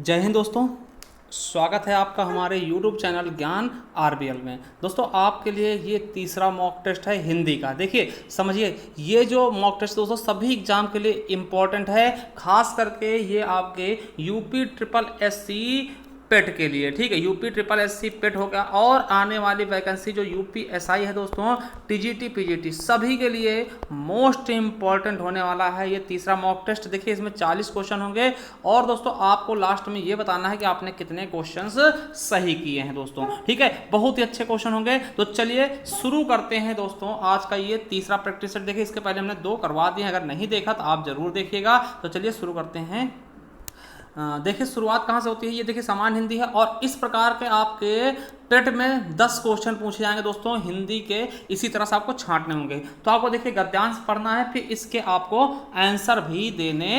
जय हिंद दोस्तों। स्वागत है आपका हमारे YouTube चैनल ज्ञान RBL में। दोस्तों आपके लिए ये तीसरा मॉक टेस्ट है हिंदी का। देखिए समझिए, ये जो मॉक टेस्ट दोस्तों सभी एग्जाम के लिए इम्पोर्टेंट है, खास करके ये आपके यूपी ट्रिपल SC पेट के लिए, ठीक है। यूपी ट्रिपल SC पेट होगा और आने वाली वैकेंसी जो UPSI है दोस्तों, TGT PGT सभी के लिए मोस्ट इंपॉर्टेंट होने वाला है ये तीसरा मॉक टेस्ट। देखिए इसमें 40 क्वेश्चन होंगे और दोस्तों आपको लास्ट में ये बताना है कि आपने कितने क्वेश्चंस सही किए हैं दोस्तों, ठीक है। बहुत ही अच्छे क्वेश्चन होंगे। तो चलिए शुरू करते हैं दोस्तों आज का ये तीसरा प्रैक्टिस सेट। देखिए इसके पहले हमने 2 करवा दिए, अगर नहीं देखा तो आप जरूर देखिएगा। तो चलिए शुरू करते हैं। देखिए शुरुआत कहाँ से होती है, ये देखिए समान हिंदी है और इस प्रकार के आपके पेट में 10 क्वेश्चन पूछे जाएंगे दोस्तों हिंदी के। इसी तरह से आपको छांटने होंगे। तो आपको देखिए गद्यांश पढ़ना है, फिर इसके आपको आंसर भी देने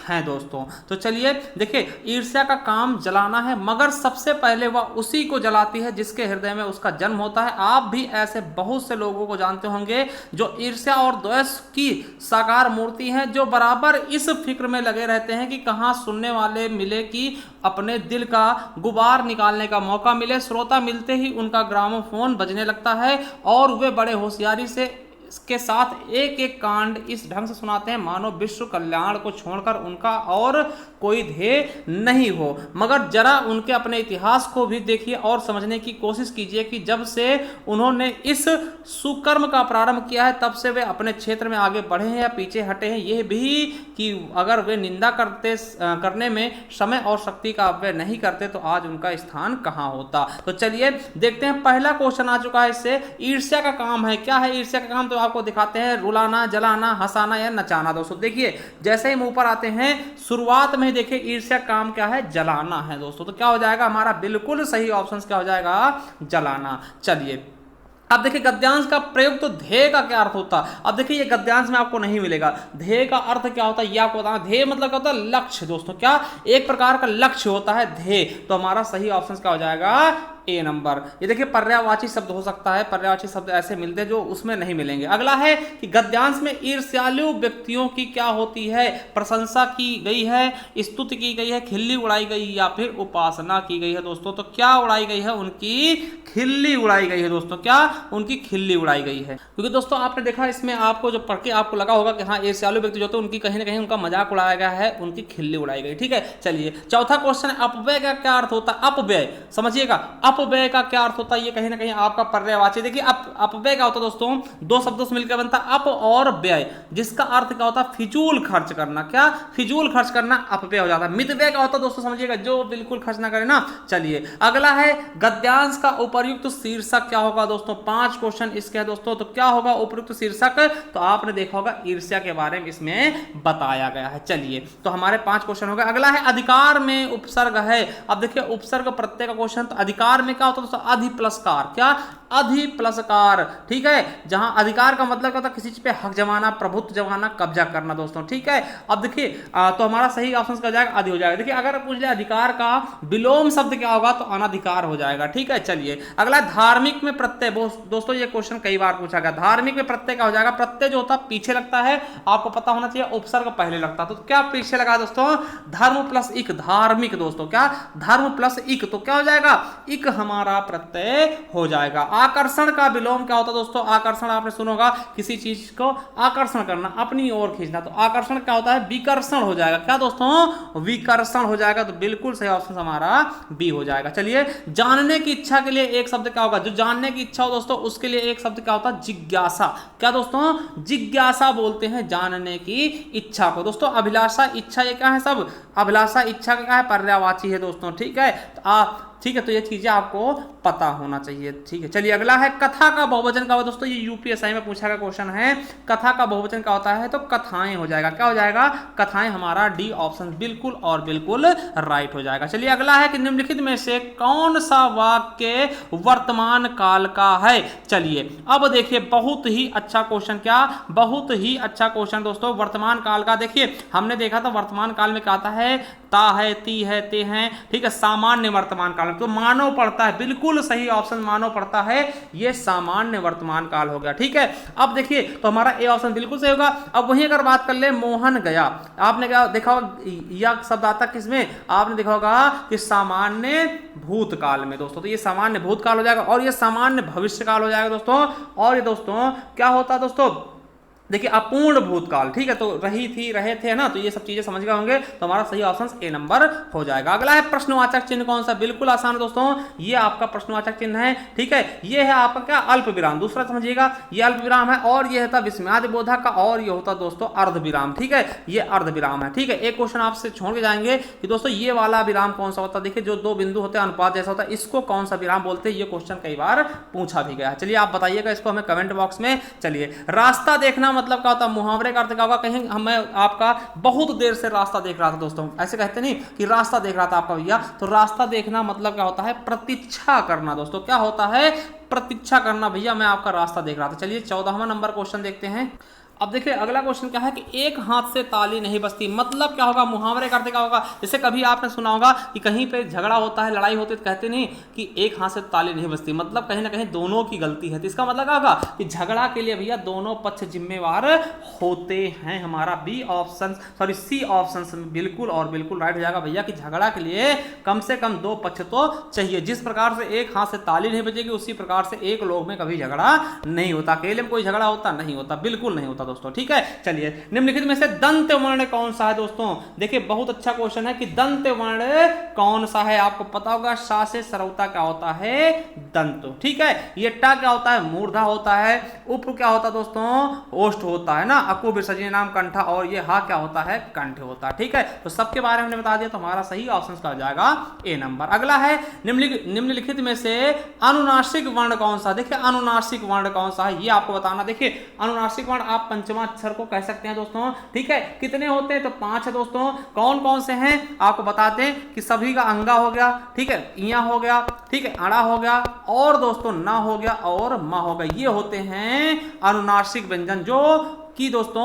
हैं दोस्तों। तो चलिए देखिए, ईर्ष्या का काम जलाना है, मगर सबसे पहले वह उसी को जलाती है जिसके हृदय में उसका जन्म होता है। आप भी ऐसे बहुत से लोगों को जानते होंगे जो ईर्ष्या और द्वेष की साकार मूर्ति हैं, जो बराबर इस फिक्र में लगे रहते हैं कि कहाँ सुनने वाले मिले कि अपने दिल का गुबार निकालने का मौका मिले। श्रोता मिलते ही उनका ग्रामोफोन बजने लगता है और वे बड़े होशियारी से इसके साथ एक एक कांड इस ढंग से सुनाते हैं मानो विश्व कल्याण को छोड़कर उनका और कोई ध्येय नहीं हो। मगर जरा उनके अपने इतिहास को भी देखिए और समझने की कोशिश कीजिए कि जब से उन्होंने इस सुकर्म का प्रारंभ किया है तब से वे अपने क्षेत्र में आगे बढ़े हैं या पीछे हटे हैं। यह भी कि अगर वे निंदा करने में समय और शक्ति का अपव्यय नहीं करते तो आज उनका स्थान कहाँ होता। तो चलिए देखते हैं, पहला क्वेश्चन आ चुका है इससे। ईर्ष्या का काम है, क्या है ईर्ष्या का काम? तो आपको दिखाते हैं रुलाना, जलाना, हंसाना या नचाना दोस्तों। देखिए जैसे ही मुंह पर आते हैं शुरुआत में देखिए ईर्ष्या काम क्या है, जलाना है दोस्तों। तो क्या हो जाएगा हमारा बिल्कुल सही ऑप्शन क्या हो जाएगा, जलाना। चलिए अब देखिए गद्यांश का प्रयोग, तो ध्येय का क्या अर्थ होता है। अब देखिए ये गद्यांश में आपको नहीं मिलेगा। ध्येय का अर्थ क्या होता है ये आपको बताना। ध्येय मतलब क्या होता है, लक्ष्य दोस्तों। क्या एक प्रकार का लक्ष्य होता है ध्येय। तो हमारा सही ऑप्शन क्या हो जाएगा, A नंबर। ये देखिए पर्यायवाची शब्द हो सकता है, पर्यायवाची शब्द ऐसे मिलते हैं जो उसमें नहीं मिलेंगे। अगला है कि गद्यांश में ईर्ष्यालु व्यक्तियों की क्या होती है, प्रशंसा की गई है, स्तुति की गई है, खिल्ली उड़ाई गई या फिर उपासना की गई है दोस्तों। तो क्या उड़ाई गई है, उनकी खिल्ली उड़ाई गई है दोस्तों। क्या उनकी खिल्ली उड़ाई गई है, क्योंकि दोस्तों आपने देखा इसमें आपको जो पढ़ के आपको लगा होगा कि हाँ ईर्ष्यालु व्यक्ति जो होते हैं उनकी कहीं ना कहीं उनका मजाक उड़ाया गया है, उनकी खिल्ली उड़ाई गई, ठीक है। चलिए चौथा क्वेश्चन है, अपव्यय का क्या अर्थ होता है। अपव्यय समझिएगा, अपव्यय का क्या अर्थ होता है ये कहीं ना कहीं आपका पर्यायवाची। देखिए अपव्यय क्या होता है दोस्तों, 2 शब्दों से मिलकर बनता है अप और व्यय, जिसका अर्थ क्या होता है, फिजूल खर्च करना। क्या फिजूल खर्च करना अपव्यय हो जाता है। मितव्यय क्या होता है दोस्तों, समझिएगा जो बिल्कुल खर्च ना करे ना। चलिए अगला है गद्यांश का उपयुक्त शीर्षक क्या होगा दोस्तों। 5 क्वेश्चन इसके हैं दोस्तों। तो क्या होगा उपयुक्त शीर्षक, तो आपने देखा होगा ईर्ष्या के बारे में इसमें बताया गया है। चलिए तो हमारे 5 क्वेश्चन हो गए। अगला है अधिकार में उपसर्ग है। अब देखिए उपसर्ग प्रत्यय का क्वेश्चन, तो अधिकार में क्या होता है दोस्तों, अधि प्लस कार। क्या अधि प्लस कार, ठीक है। जहां अधिकार का मतलब क्या होता है, किसी चीज पे हक जमाना, प्रभुत्व जमाना, कब्जा करना दोस्तों, ठीक है। अब देखिए तो हमारा सही ऑप्शन क्या हो जाएगा, अधि हो जाएगा। देखिए अगर पूछ ले अधिकार का विलोम शब्द क्या होगा, तो अनधिकार हो जाएगा, ठीक है। चलिए अगला धार्मिक में प्रत्यय। दोस्तों ये क्वेश्चन कई बार पूछा गया। धार्मिक में प्रत्यय क्या हो जाएगा, प्रत्यय जो होता है पीछे लगता है, आपको पता होना चाहिए। उपसर्ग पहले लगता है, तो क्या पीछे लगा दोस्तों, धर्म प्लस इक, धार्मिक दोस्तों। क्या धर्म प्लस इक, तो क्या हो जाएगा, इक हमारा प्रत्यय हो जाएगा। आकर्षण का विलोम क्या होता है दोस्तों, आकर्षण आपने सुना होगा, किसी चीज को आकर्षण करना, अपनी ओर खींचना। तो आकर्षण क्या होता है, विकर्षण हो जाएगा। क्या दोस्तों, विकर्षण हो जाएगा। तो बिल्कुल सही ऑप्शन हमारा बी हो जाएगा। चलिए जानने की इच्छा के लिए एक शब्द क्या होगा, जो जानने की इच्छा हो दोस्तों उसके लिए एक शब्द क्या होता है, जिज्ञासा। क्या दोस्तों, जिज्ञासा बोलते हैं जानने की इच्छा को दोस्तों। अभिलाषा, इच्छा, ये क्या है सब, अभिलाषा इच्छा का क्या है, पर्यायवाची है दोस्तों, ठीक है। तो ठीक है, तो ये चीजें आपको पता होना चाहिए, ठीक है। चलिए अगला है कथा का बहुवचन का। दोस्तों ये UPSI में पूछा गया क्वेश्चन है। कथा का बहुवचन क्या होता है, तो कथाएं हो जाएगा। क्या हो जाएगा, कथाएं। हमारा डी ऑप्शन बिल्कुल और बिल्कुल राइट हो जाएगा। चलिए अगला है कि निम्नलिखित में से कौन सा वाक्य वर्तमान काल का है। चलिए अब देखिए बहुत ही अच्छा क्वेश्चन, क्या बहुत ही अच्छा क्वेश्चन दोस्तों वर्तमान काल का। देखिए हमने देखा था वर्तमान काल में क्या आता है, ता है, ती है, ते हैं, ठीक है। सामान्य वर्तमान काल काल, तो मानव पढ़ता है, बिल्कुल सही ऑप्शन मानव पढ़ता है, ये सामान्य वर्तमान काल हो गया। ठीक है, अब देखिए तो हमारा ए ऑप्शन बिल्कुल सही होगा। अब वहीं अगर बात कर ले मोहन गया, आपने क्या देखा होगा, यह शब्द आता किसमें, आपने देखा होगा कि सामान्य भूतकाल में दोस्तों, तो ये सामान्य भूतकाल हो जाएगा और ये सामान्य भविष्य काल हो जाएगा दोस्तों। और ये दोस्तों क्या होता है दोस्तों, देखिए अपूर्ण भूतकाल, ठीक है, तो रही थी रहे थे ना, तो ये सब चीजें समझ गए होंगे, तो हमारा सही ऑप्शन ए नंबर हो जाएगा। अगला है प्रश्नवाचक चिन्ह कौन सा, बिल्कुल आसान है दोस्तों, ये आपका प्रश्नवाचक चिन्ह है। ठीक है, ये है आपका क्या, अल्प विराम, दूसरा समझिएगा, ये अल्प विराम है और ये होता विस्मयादि बोधक का, और ये होता दोस्तों अर्ध विराम। ठीक है, ये अर्ध विराम है। ठीक है, एक क्वेश्चन आपसे छोड़ के जाएंगे कि दोस्तों ये वाला विराम कौन सा होता है, देखिए जो दो बिंदु होते हैं अनुपात जैसा होता है, इसको कौन सा विराम बोलते हैं, ये क्वेश्चन कई बार पूछा भी गया है। चलिए आप बताइएगा इसको हमें कमेंट बॉक्स में। चलिए, रास्ता देखना मतलब क्या होता है, मुहावरे का अर्थ क्या होगा, कहीं हमें आपका बहुत देर से रास्ता देख रहा था दोस्तों, ऐसे कहते नहीं कि रास्ता देख रहा था आपका भैया, तो रास्ता देखना मतलब क्या होता है, प्रतीक्षा करना दोस्तों, क्या होता है, प्रतीक्षा करना, भैया मैं आपका रास्ता देख रहा था। चलिए 14वां नंबर क्वेश्चन देखते हैं। अब देखिए अगला क्वेश्चन क्या है कि एक हाथ से ताली नहीं बजती, मतलब क्या होगा, मुहावरे करते क्या होगा, जैसे कभी आपने सुना होगा कि कहीं पे झगड़ा होता है, लड़ाई होती है, तो कहते नहीं कि एक हाथ से ताली नहीं बजती, मतलब कहीं ना कहीं दोनों की गलती है, तो इसका मतलब क्या होगा कि झगड़ा के लिए भैया दोनों पक्ष जिम्मेवार होते हैं। हमारा B option, sorry C option बिल्कुल और बिल्कुल राइट हो जाएगा भैया, कि झगड़ा के लिए कम से कम दो पक्ष तो चाहिए। जिस प्रकार से एक हाथ से ताली नहीं बजेगी, उसी प्रकार से एक लोग में कभी झगड़ा नहीं होता, अकेले में कोई झगड़ा होता नहीं होता, बिल्कुल नहीं होता दोस्तों। ठीक है, चलिए निम्नलिखित में से दंत वर्ण कौन सा है दोस्तों, देखिए बहुत अच्छा क्वेश्चन है कि दंत वर्ण कौन सा है, आपको पता होगा सा से सरवता क्या होता है, दंत। ठीक है, ये टा क्या होता है, मूर्धा होता है, उप क्या होता है दोस्तों, ओष्ठ होता है ना, अकु विसर्जन नाम कंठा, और ये हा क्या होता है, कंठ होता है। ठीक है, तो सबके बारे में हमने बता दिया, तो हमारा सही ऑप्शन का हो जाएगा ए नंबर। अगला है निम्नलिखित में से अनुनासिक वर्ण कौन सा, देखिए अनुनासिक वर्ण कौन सा है, ये आपको बताना। देखिए अनुनासिक वर्ण आप पंचमा अक्षर को कह सकते हैं दोस्तों। ठीक है, कितने होते हैं, तो 5 है दोस्तों। कौन कौन से हैं आपको बताते हैं कि सभी का अंगा हो गया, ठीक है, इया हो गया, ठीक है, अड़ा हो गया, और दोस्तों ना हो गया, और मा हो गया, ये होते हैं अनुनासिक व्यंजन जो कि दोस्तों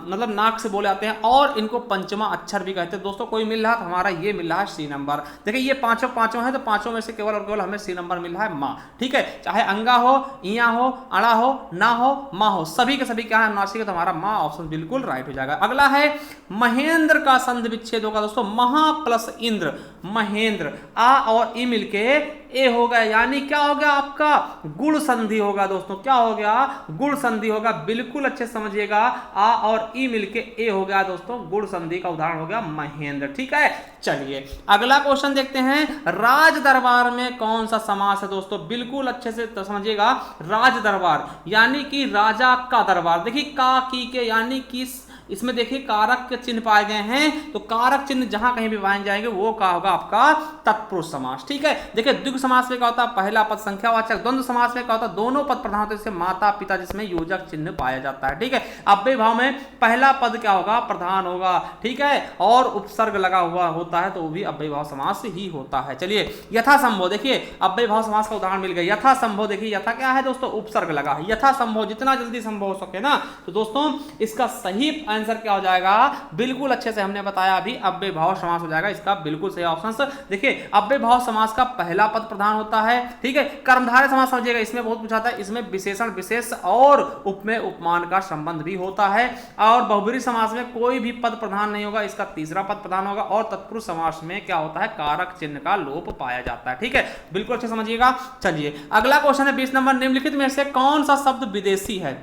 मतलब नाक से बोले जाते हैं, और इनको पंचमा अक्षर भी कहते हैं दोस्तों। कोई मिल रहा है तो हमारा ये मिल रहा है सी नंबर। देखिए ये पांचों हैं, तो पांचों में से केवल और केवल हमें सी नंबर मिल रहा है माँ। ठीक है, चाहे अंगा हो, इया हो, अड़ा हो, ना हो, माँ हो, सभी के सभी क्या है अनुनासिक है, तो हमारा माँ ऑप्शन बिल्कुल राइट हो जाएगा। अगला है महेंद्र का संधि विच्छेद होगा दोस्तों, महा प्लस इंद्र, महेंद्र, आ और ई मिलके ए हो गया, यानी क्या हो गया आपका गुण संधि होगा दोस्तों। क्या हो गया, गुण संधि होगा, बिल्कुल अच्छे समझिएगा, आ और ई मिलके ए हो गया दोस्तों, गुण संधि का उदाहरण हो गया महेंद्र। ठीक है, चलिए अगला क्वेश्चन देखते हैं। राज दरबार में कौन सा समास है दोस्तों, बिल्कुल अच्छे से तो समझिएगा, राज दरबार यानी कि राजा का दरबार। देखिए का की के यानी कि इसमें देखिए कारक के चिन्ह पाए गए हैं, तो कारक चिन्ह जहां कहीं भी पाए जाएंगे वो क्या होगा आपका तत्पुरुष समास। ठीक है, देखिए द्विगु समास में क्या होता है, पहला पद संख्यावाचक, द्वंद्व समास में क्या होता है, दोनों पद प्रधान होते हैं, जैसे माता पिता जिसमें योजक चिन्ह पाया जाता है। ठीक है, अव्यय भाव में पहला पद क्या होगा, प्रधान होगा। ठीक है, और उपसर्ग लगा हुआ होता है तो वो भी अव्यय भाव समास ही होता है। चलिए यथासंभव, देखिए अव्यय भाव समास का उदाहरण मिल गया। यथासंभव, देखिए यथा क्या है दोस्तों, उपसर्ग लगा है, यथासंभव जितना जल्दी संभव हो सके ना, तो दोस्तों इसका सही आंसर क्या हो जाएगा, बिल्कुल अच्छे से हमने बताया अभी, अव्यय भाव समास हो जाएगा इसका बिल्कुल सही ऑप्शन। देखिए अव्यय भाव समास का पहला पद प्रधान होता है। ठीक है, कर्मधारय समास समझिएगा, इसमें बहुत पूछा था, इसमें विशेषण विशेष और उप में उपमान का संबंध भी होता है, और बहुब्रीहि समास में कोई भी पद प्रधान नहीं होगा, इसका तीसरा पद प्रधान होगा, और तत्पुरुष समास में क्या होता है, कारक चिन्ह का लोप पाया जाता है। ठीक है, बिल्कुल अच्छे समझिएगा। चलिए अगला क्वेश्चन है 20 नंबर, निम्नलिखित में से कौन सा शब्द विदेशी है,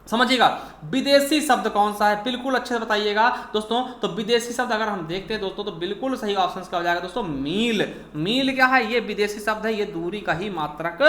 समझिएगा विदेशी शब्द कौन सा है, बिल्कुल अच्छे से बताइएगा दोस्तों। तो विदेशी शब्द अगर हम देखते हैं दोस्तों, तो बिल्कुल सही ऑप्शन क्या हो जाएगा दोस्तों, मील। मील क्या है, ये विदेशी शब्द है, ये दूरी का ही मात्रक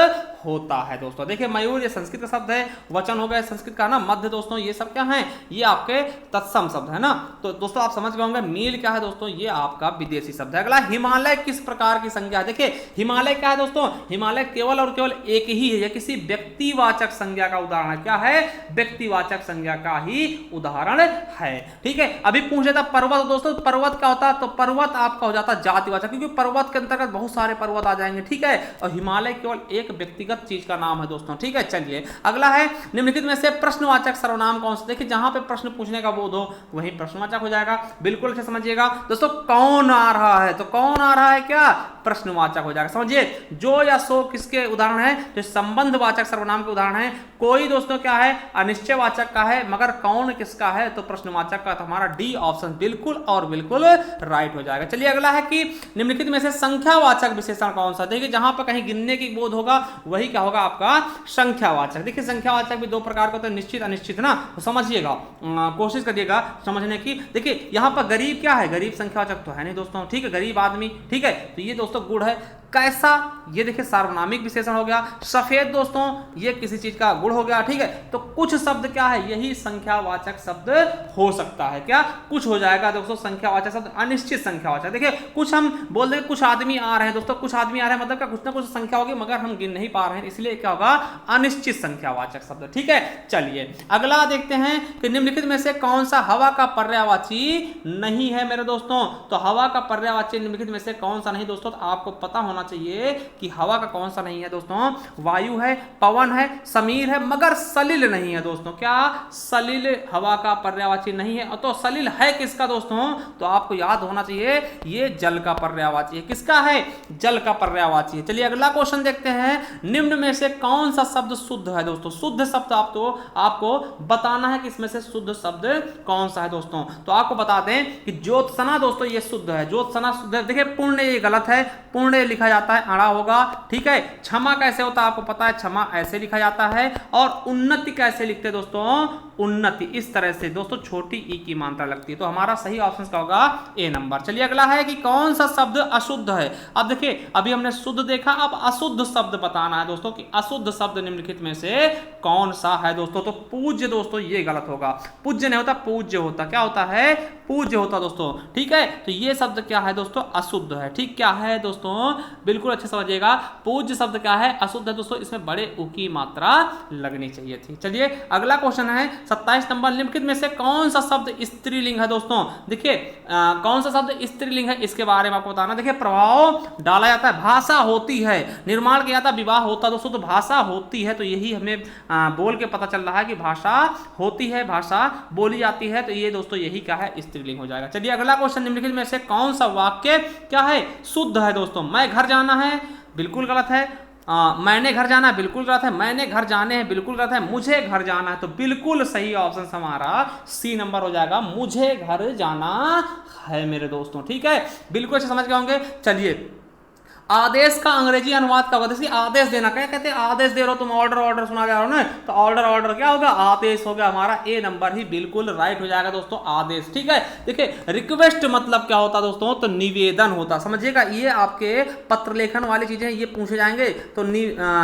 होता है दोस्तों। देखिए मयूर ये संस्कृत का शब्द है, वचन हो गया संस्कृत का ना, मध्य दोस्तों ये सब क्या है, ये आपके तत्सम शब्द है ना, तो दोस्तों आप समझ गए होंगे मील क्या है दोस्तों, ये आपका विदेशी शब्द है। अगला हिमालय किस प्रकार की संज्ञा है, देखिए हिमालय क्या है दोस्तों, हिमालय केवल और केवल एक ही है, यह किसी व्यक्तिवाचक संज्ञा का उदाहरण है। क्या है, व्यक्तिवाचक संज्ञा का ही उदाहरण है। ठीक है, अभी पूछ लेता पर्वत। दोस्तों पर्वत क्या होता है, तो पर्वत आपका हो जाता है जातिवाचक, क्योंकि पर्वत के अंतर्गत बहुत सारे पर्वत आ जाएंगे। ठीक है, और हिमालय केवल एक व्यक्तिगत चीज का नाम है दोस्तों। ठीक है, चलिए अगला है निम्नलिखित में से प्रश्नवाचक सर्वनाम कौन सा। देखिए जहां पे प्रश्न पूछने का बोध हो वही प्रश्नवाचक हो जाएगा। बिल्कुल अच्छा समझिएगा दोस्तों, कौन आ रहा है, तो कौन आ रहा है क्या, प्रश्नवाचक हो जाएगा। समझिए जो या सो किसके उदाहरण है, तो संबंधवाचक सर्वनाम के उदाहरण है। कोई दोस्तों क्या है, अनिश्चयवाचक का है, मगर कौन किसका है, तो प्रश्नवाचक का। तो हमारा डी ऑप्शन बिल्कुल और बिल्कुल राइट हो जाएगा। चलिए अगला है कि निम्नलिखित में से संख्यावाचक विशेषण कौन सा। देखिए जहां पर कहीं गिनने की बोध होगा वही क्या होगा, आपका संख्यावाचक। देखिए संख्यावाचक भी दो प्रकार का होता है, निश्चित अनिश्चित ना, तो समझिएगा, कोशिश करिएगा समझने की। देखिए यहां पर गरीब क्या है, गरीब संख्यावाचक तो है नहीं दोस्तों। ठीक है, गरीब आदमी। ठीक है, तो ये दोस्तों गुण है। कैसा, ये देखिए सार्वनामिक विशेषण हो गया। सफेद दोस्तों ये किसी चीज का गुण हो गया। ठीक है, तो कुछ शब्द क्या है, यही संख्यावाचक शब्द हो सकता है। क्या कुछ हो जाएगा दोस्तों संख्यावाचक शब्द, अनिश्चित संख्यावाचक। देखिए कुछ हम बोल दें कुछ आदमी आ रहे हैं दोस्तों, कुछ आदमी आ रहे हैं मतलब क्या, कुछ ना कुछ संख्या होगी मगर हम गिन नहीं पा रहे हैं, इसलिए क्या होगा, अनिश्चित संख्यावाचक शब्द। ठीक है, चलिए अगला देखते हैं कि निम्नलिखित में से कौन सा हवा का पर्यायवाची नहीं है मेरे दोस्तों। तो हवा का पर्यायवाची निम्नलिखित में से कौन सा नहीं दोस्तों, तो आपको पता होना चाहिए कि हवा का कौन सा नहीं है दोस्तों। वायु है, पवन है, समीर है, मगर सलिल नहीं है दोस्तों। क्या सलिल हवा का पर्यायवाची नहीं है। तो सलिल है किसका दोस्तों, तो आपको याद होना चाहिए ये जल का पर्यायवाची है। किसका है, जल का पर्यायवाची है। चलिए अगला क्वेश्चन देखते हैं, निम्न में से कौन सा शब्द शुद्ध है दोस्तों। शुद्ध शब्द आपको बताना है कि इसमें से शुद्ध शब्द कौन सा है दोस्तों। तो आपको बता दें कि ज्योत्सना दोस्तों ये शुद्ध है, ज्योत्सना शुद्ध है। देखिए पुण्य ये गलत है, पुण्य लिखा जाता है अड़ा होगा। ठीक है, क्षमा कैसे होता है आपको पता है, क्षमा ऐसे लिखा जाता है। और उन्नति कैसे लिखते हैं दोस्तों, उन्नति इस तरह से दोस्तों, छोटी ई की मात्रा लगती है। तो हमारा सही ऑप्शन क्या होगा, ए नंबर। चलिए अगला है कि कौन सा शब्द अशुद्ध है। अब देखिए अभी हमने शुद्ध देखा, अब अशुद्ध शब्द बताना है दोस्तों कि अशुद्ध शब्द निम्नलिखित में से कौन सा है दोस्तों। तो पूज्य दोस्तों ये गलत होगा, पूज्य नहीं होता, पूज्य होता। क्या होता है, पूज्य होता दोस्तों। ठीक है, तो ये शब्द क्या है दोस्तों, अशुद्ध है। ठीक, क्या है दोस्तों, बिल्कुल अच्छे समझिएगा, पूज्य शब्द क्या है, अशुद्ध है दोस्तों, इसमें बड़े उ की मात्रा लगनी चाहिए थी। चलिए अगला क्वेश्चन है 27 नंबर, निम्नलिखित में से कौन सा शब्द स्त्रीलिंग है दोस्तों। देखिए कौन सा शब्द स्त्रीलिंग है इसके बारे में आपको बताना। देखिए प्रभाव डाला जाता है, भाषा होती है, निर्माण किया जाता है, विवाह होता है दोस्तों। तो भाषा होती है, तो यही हमें बोल के पता चल रहा है कि भाषा होती है, भाषा बोली जाती है। तो ये दोस्तों यही क्या है, स्त्रीलिंग हो जाएगा। चलिए अगला क्वेश्चन, निम्नलिखित में से कौन सा वाक्य क्या है, शुद्ध है दोस्तों। मैं घर जाना है, बिल्कुल गलत है। मैंने घर जाना है, बिल्कुल गलत है। मैंने घर जाने हैं, बिल्कुल गलत है। मुझे घर जाना है, तो बिल्कुल सही ऑप्शन हमारा सी नंबर हो जाएगा, मुझे घर जाना है मेरे दोस्तों। ठीक है, बिल्कुल अच्छे समझ गए होंगे। चलिए आदेश का अंग्रेजी अनुवाद क्या होगा, आदेश देना। क्या कहते हैं, आदेश दे रहे हो तुम, ऑर्डर ऑर्डर सुना जा रहा हो ना, तो ऑर्डर ऑर्डर क्या होगा, आदेश हो गया। हमारा ए नंबर ही बिल्कुल राइट हो जाएगा दोस्तों, आदेश। ठीक है, देखिए रिक्वेस्ट मतलब क्या होता है दोस्तों, तो निवेदन होता। समझिएगा, ये आपके पत्र लेखन वाली चीजें ये पूछे जाएंगे। तो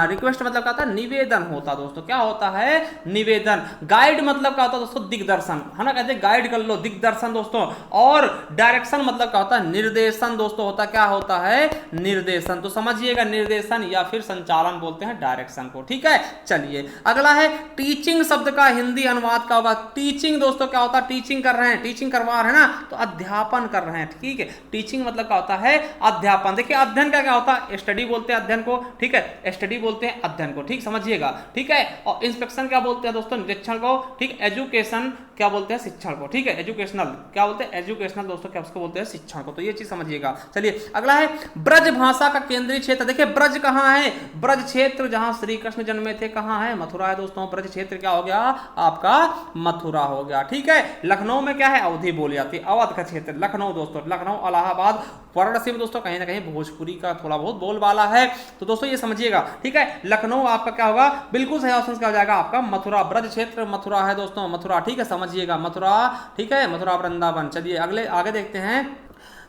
रिक्वेस्ट मतलब क्या होता है, निवेदन होता दोस्तों। क्या होता है, निवेदन। गाइड मतलब क्या होता है दोस्तों, दिग्दर्शन, है ना, कहते हैं गाइड कर लो, दिग्दर्शन दोस्तों। और डायरेक्शन मतलब क्या होता है, निर्देशन दोस्तों होता। क्या होता है, निर्देशन। तो समझिएगा निर्देशन या फिर संचालन बोलते हैं डायरेक्शन को। ठीक है, चलिए अगला है टीचिंग शब्द का हिंदी अनुवाद क्या होगा। टीचिंग दोस्तों क्या होता है, टीचिंग कर रहे हैं, टीचिंग करवा रहे हैं ना, तो अध्यापन कर रहे हैं। ठीक है, टीचिंग मतलब क्या होता है, अध्यापन। देखिए अध्ययन का क्या होता है, स्टडी बोलते हैं अध्ययन को। ठीक है, स्टडी बोलते हैं अध्ययन को। ठीक, समझिएगा। ठीक है, और इंस्पेक्शन क्या बोलते हैं दोस्तों, निरीक्षण को। ठीक, एजुकेशन क्या बोलते हैं, शिक्षण को। ठीक है, एजुकेशनल क्या बोलते हैं, एजुकेशनल दोस्तों क्या उसको बोलते हैं, शिक्षण को। तो ये चीज समझिएगा। चलिए अगला है ब्रज भाषा का केंद्रीय क्षेत्र। देखिए ब्रज कहाँ है, ब्रज क्षेत्र जहां श्री कृष्ण जन्मे थे, कहाँ है, मथुरा है दोस्तों। ब्रज क्षेत्र क्या हो गया, आपका मथुरा हो गया। ठीक है, लखनऊ में क्या है, अवधि बोली जाती है, अवध का क्षेत्र लखनऊ दोस्तों। लखनऊ, इलाहाबाद, वाराणसी में दोस्तों कहीं ना कहीं भोजपुरी का थोड़ा बहुत बोलबाला है। तो दोस्तों ये समझिएगा। ठीक है, लखनऊ आपका क्या होगा, बिल्कुल सही ऑप्शन क्या हो जाएगा आपका, मथुरा। ब्रज क्षेत्र मथुरा है दोस्तों, मथुरा। ठीक है, समझिएगा मथुरा। ठीक है, मथुरा वृंदावन। चलिए अगले आगे देखते हैं।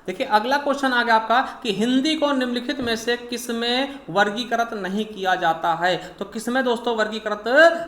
देखिए अगला क्वेश्चन आ गया आपका कि हिंदी को निम्नलिखित में से किसमें वर्गीकृत नहीं किया जाता है। तो किसमें दोस्तों वर्गीकृत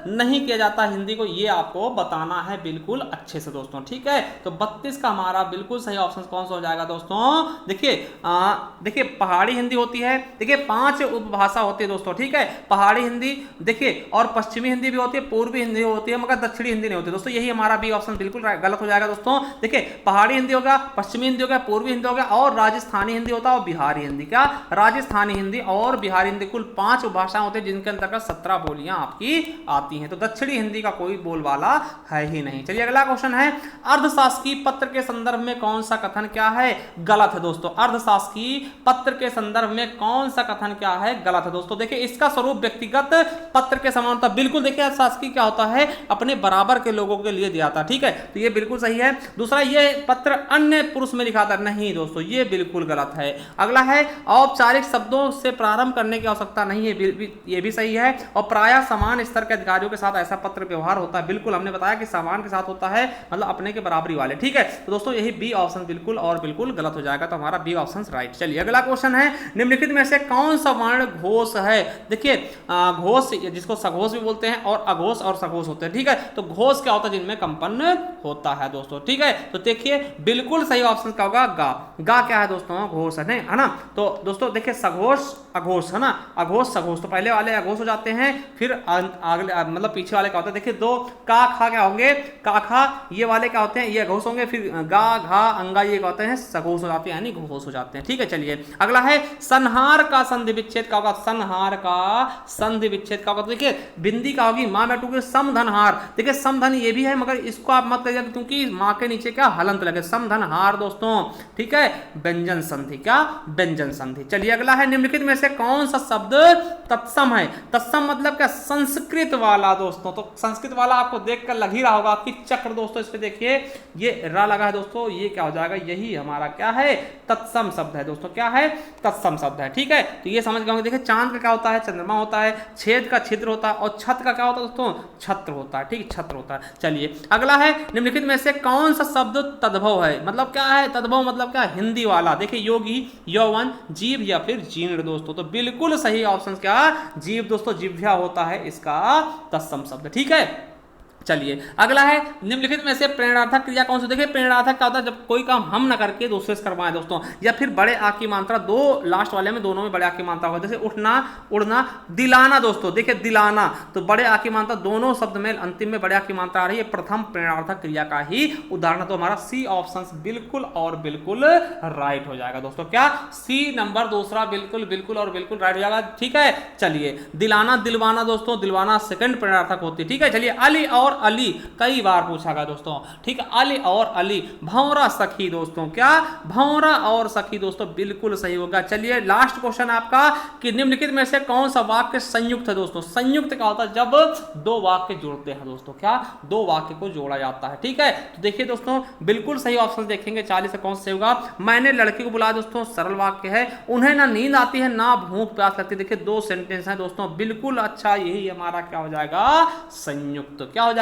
नहीं किया जाता हिंदी को, ये आपको बताना है बिल्कुल अच्छे से दोस्तों, ठीक है। तो 32 का हमारा बिल्कुल सही ऑप्शन कौन सा हो जाएगा दोस्तों। देखिए पहाड़ी हिंदी होती है, देखिए 5 उपभाषा होती है दोस्तों, ठीक है। पहाड़ी हिंदी देखिए और पश्चिमी हिंदी भी होती है, पूर्वी हिंदी होती है, मगर दक्षिणी हिंदी नहीं होती दोस्तों। यही हमारा बी ऑप्शन बिल्कुल गलत हो जाएगा दोस्तों। देखिए पहाड़ी हिंदी होगा, पश्चिमी हिंदी होगा, पूर्वी हिंदी होगा और राजस्थानी हिंदी होता है और बिहारी हिंदी। क्या राजस्थानी हिंदी और बिहारी हिंदी कुल 5 उपभाषाएं होती है जिनके अंतर्गत 17 बोलियां आपकी आती हैं। तो दक्षिणी हिंदी का कोई बोलबाला है ही नहीं। चलिए अगला क्वेश्चन है, अर्धशासकीय पत्र के संदर्भ में कौन सा कथन क्या है, गलत है दोस्तों। अर्धशासकीय पत्र के संदर्भ में कौन सा कथन क्या है, गलत है दोस्तों। देखिए इसका स्वरूप व्यक्तिगत पत्र के समान होता है, बिल्कुल। देखिए अर्धशासकीय क्या होता है, अपने बराबर के लोगों के लिए दिया था, ठीक है। तो ये बिल्कुल सही है। दूसरा, ये पत्र अन्य पुरुष में लिखा था, नहीं दोस्तों ये बिल्कुल गलत है। अगला है, औपचारिक शब्दों से प्रारंभ करने की आवश्यकता नहीं है, ये भी सही है। और प्रायः समान स्तर के अधिकारियों के साथ ऐसा पत्र व्यवहार होता है, बिल्कुल हमने बताया कि समान के साथ होता है, मतलब अपने के बराबरी वाले, ठीक है। तो दोस्तों यही बी ऑप्शन बिल्कुल और बिल्कुल गलत हो जाएगा, तो हमारा बी ऑप्शन राइट। चलिए अगला क्वेश्चन है, निम्नलिखित में से कौन सा वर्ण घोष है। देखिए घोष जिसको सघोष भी बोलते हैं और अघोष और सघोष होते हैं, ठीक है। तो घोष क्या होता है, जिनमें कंपन होता है दोस्तों, ठीक है। तो देखिए बिल्कुल सही ऑप्शन क्या होगा, गा। गा क्या है दोस्तों, घोष है ना। तो दोस्तों देखिए सघोष अघोष है ना, अघोष सघोष, तो पहले वाले अघोष हो जाते हैं, फिर अगले मतलब पीछे वाले क्या होता है। देखिए दो का खा क्या होंगे, का खा, ये वाले क्या होते हैं, ये अघोष होंगे, फिर गा घा अंगा ये क्या होते हैं, सघोष हो जाते हैं, यानी घोष हो जाते हैं, ठीक है। चलिए अगला है, संहार का संधि विच्छेद क्या होगा, संहार का संधि विच्छेद क्या होगा। तो देखिए बिंदी क्या होगी, मां बैठू के समधनहार। देखिए समधन ये भी है, मगर इसको आप मत करिए क्योंकि मां के नीचे क्या हलंत लगे, समधनहार दोस्तों, ठीक है। व्यंजन संधि, क्या व्यंजन संधि। चलिए अगला है, निम्नलिखित में से कौन सा शब्द तत्सम है। तत्सम मतलब क्या, संस्कृत वाला दोस्तों। तो संस्कृत वाला आपको देखकर लग ही रहा होगा कि चक्र दोस्तों, इस पे देखिए ये रा लगा है दोस्तों, ये क्या हो जाएगा, यही हमारा क्या है, तत्सम शब्द है दोस्तों। क्या है, तत्सम शब्द है, ठीक है। तो ये समझ गए। देखिए चांद का क्या होता है, चंद्रमा होता है। छेद का छिद्र होता है और छत का क्या होता है दोस्तों, छत्र होता है, ठीक, छत्र होता है। चलिए अगला है, निम्नलिखित में से कौन सा शब्द तद्भव है। मतलब क्या है तद्भव, मतलब क्या, हिंदी वाला। देखिए योगी, यौवन, जीव या फिर जीर्ण दोस्तों। तो बिल्कुल सही ऑप्शन क्या, जीव दोस्तों, जिह्वा होता है इसका तत्सम शब्द, ठीक है। चलिए अगला है, निम्नलिखित में से प्रेरणार्थक क्रिया कौन सी। देखिए प्रेरणार्थक क्या होता है, जब कोई काम हम ना करके दूसरे से करवाएं दोस्तों, या फिर बड़े आ की मात्रा, दो लास्ट वाले में दोनों में बड़े आ की मात्रा होती है, जैसे उठना, उड़ना, दिलाना दोस्तों। देखिए दिलाना, तो बड़े आ की मात्रा दोनों शब्द में अंतिम में बड़े आ की मात्रा आ रही है, प्रथम प्रेरणार्थक क्रिया का ही उदाहरण। तो हमारा सी ऑप्शन बिल्कुल और बिल्कुल राइट हो जाएगा दोस्तों। क्या, सी नंबर दूसरा बिल्कुल बिल्कुल और बिल्कुल राइट हो जाएगा, ठीक है। चलिए दिलाना, दिलवाना दोस्तों, दिलवाना सेकंड प्रेरणार्थक होती है, ठीक है। चलिए अली और अली कई बार पूछा गया दोस्तों, ठीक है। अली और अली, भंवरा सखी दोस्तों, क्या, भंवरा और सखी दोस्तों, बिल्कुल सही होगा। चलिए लास्ट क्वेश्चन आपका कि निम्नलिखित में से कौन सा वाक्य संयुक्त है दोस्तों। संयुक्त क्या होता है, जब दो वाक्य जुड़ते हैं दोस्तों, क्या, दो वाक्य को जोड़ा जाता है, ठीक है। तो देखिए दोस्तों बिल्कुल सही ऑप्शन देखेंगे 40 से कौन सा होगा। मैंने लड़की को बुलाया दोस्तों, सरल वाक्य है। उन्हें ना नींद आती है ना भूख प्यास लगती है। देखिए 2 सेंटेंस है दोस्तों, बिल्कुल अच्छा, यही हमारा क्या हो जाएगा, संयुक्त। क्या हो जाएगा,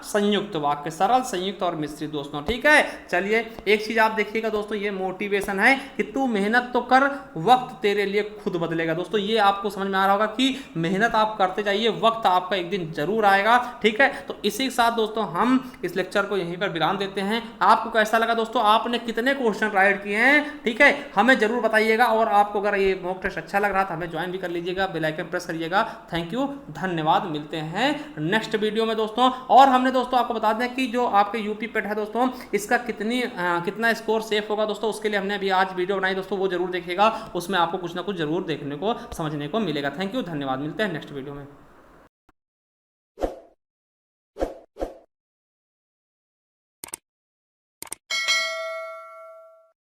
संयुक्त वाक्य, सरल, संयुक्त और मिश्रित दोस्तों, ठीक है। चलिए एक चीज आप देखिएगा दोस्तों, ये मोटिवेशन है कि तू मेहनत तो कर, वक्त तेरे लिए खुद बदलेगा दोस्तों। ये आपको समझ में आ रहा होगा कि मेहनत आप करते जाइए, वक्त आपका एक दिन जरूर आएगा, ठीक है। तो इसी के साथ दोस्तों हम इस लेक्चर को यहीं पर विराम देते हैं। आपको कैसा लगा दोस्तों, आपने कितने क्वेश्चन राइट किए हैं, ठीक है, हमें जरूर बताइएगा। और आपको अगर ये मॉक टेस्ट अच्छा लग रहा था, हमें ज्वाइन भी कर लीजिएगा, बेल आइकन प्रेस करिएगा। थैंक यू, धन्यवाद। मिलते हैं नेक्स्ट वीडियो में दोस्तों। और हमने दोस्तों आपको बता दें कि जो आपके यूपी पेट है दोस्तों, इसका कितना स्कोर सेफ होगा दोस्तों, उसके लिए हमने अभी आज वीडियो बनाई दोस्तों, वो जरूर देखिएगा। उसमें आपको कुछ ना कुछ जरूर देखने को, समझने को मिलेगा। थैंक यू, धन्यवाद। मिलते हैं नेक्स्ट वीडियो में।